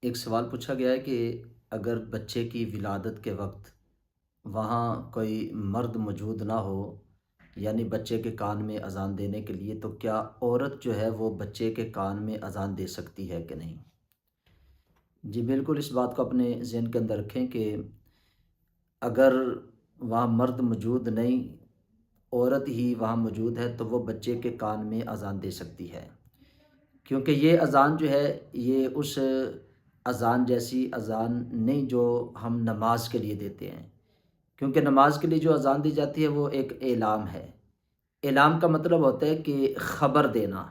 ایک سوال پوچھا گیا ہے کہ اگر بچے کی ولادت کے وقت وہاں کوئی مرد موجود نہ ہو، یعنی بچے کے کان میں اذان دینے کے لیے، تو کیا عورت جو ہے وہ بچے کے کان میں اذان دے سکتی ہے کہ نہیں؟ جی بالکل، اس بات کو اپنے ذہن کے اندر رکھیں کہ اگر وہاں مرد موجود نہیں، عورت ہی وہاں موجود ہے، تو وہ بچے کے کان میں اذان دے سکتی ہے، کیونکہ یہ اذان جو ہے یہ اس اذان جیسی اذان نہیں جو ہم نماز کے لیے دیتے ہیں، کیونکہ نماز کے لیے جو اذان دی جاتی ہے وہ ایک اعلام ہے۔ اعلام کا مطلب ہوتا ہے کہ خبر دینا،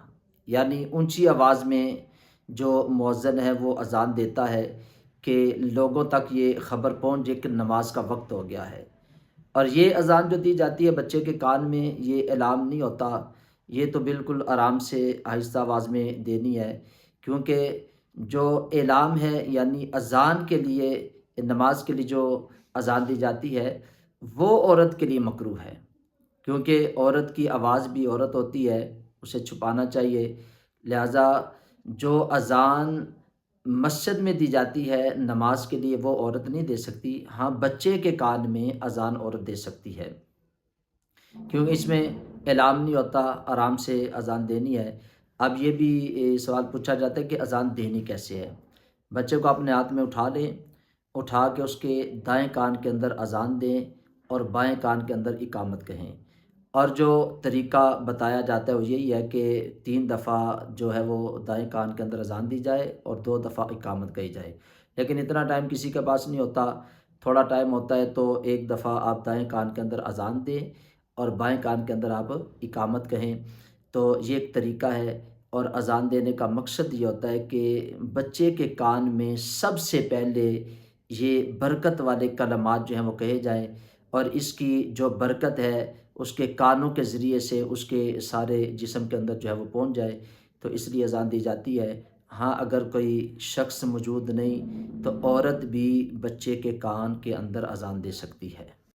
یعنی اونچی آواز میں جو مؤذن ہے وہ اذان دیتا ہے کہ لوگوں تک یہ خبر پہنچ جائے کہ نماز کا وقت ہو گیا ہے۔ اور یہ اذان جو دی جاتی ہے بچے کے کان میں، یہ اعلام نہیں ہوتا، یہ تو بالکل آرام سے آہستہ آواز میں دینی ہے، کیونکہ جو اعلام ہے یعنی اذان کے لیے، نماز کے لیے جو اذان دی جاتی ہے وہ عورت کے لیے مکروہ ہے، کیونکہ عورت کی آواز بھی عورت ہوتی ہے، اسے چھپانا چاہیے۔ لہٰذا جو اذان مسجد میں دی جاتی ہے نماز کے لیے وہ عورت نہیں دے سکتی، ہاں بچے کے کان میں اذان عورت دے سکتی ہے، کیونکہ اس میں اعلام نہیں ہوتا، آرام سے اذان دینی ہے۔ اب یہ بھی سوال پوچھا جاتا ہے کہ اذان دینی کیسے ہے؟ بچے کو اپنے ہاتھ میں اٹھا لیں، اٹھا کے اس کے دائیں کان کے اندر اذان دیں اور بائیں کان کے اندر اقامت کہیں، اور جو طریقہ بتایا جاتا ہے وہ یہی ہے کہ 3 دفعہ جو ہے وہ دائیں کان کے اندر اذان دی جائے اور 2 دفعہ اقامت کہی جائے۔ لیکن اتنا ٹائم کسی کے پاس نہیں ہوتا، تھوڑا ٹائم ہوتا ہے تو ایک دفعہ آپ دائیں کان کے اندر اذان دیں اور بائیں کان کے اندر آپ اقامت کہیں، تو یہ ایک طریقہ ہے۔ اور اذان دینے کا مقصد یہ ہوتا ہے کہ بچے کے کان میں سب سے پہلے یہ برکت والے کلمات جو ہیں وہ کہے جائیں، اور اس کی جو برکت ہے اس کے کانوں کے ذریعے سے اس کے سارے جسم کے اندر جو ہے وہ پہنچ جائے، تو اس لیے اذان دی جاتی ہے۔ ہاں اگر کوئی شخص موجود نہیں تو عورت بھی بچے کے کان کے اندر اذان دے سکتی ہے۔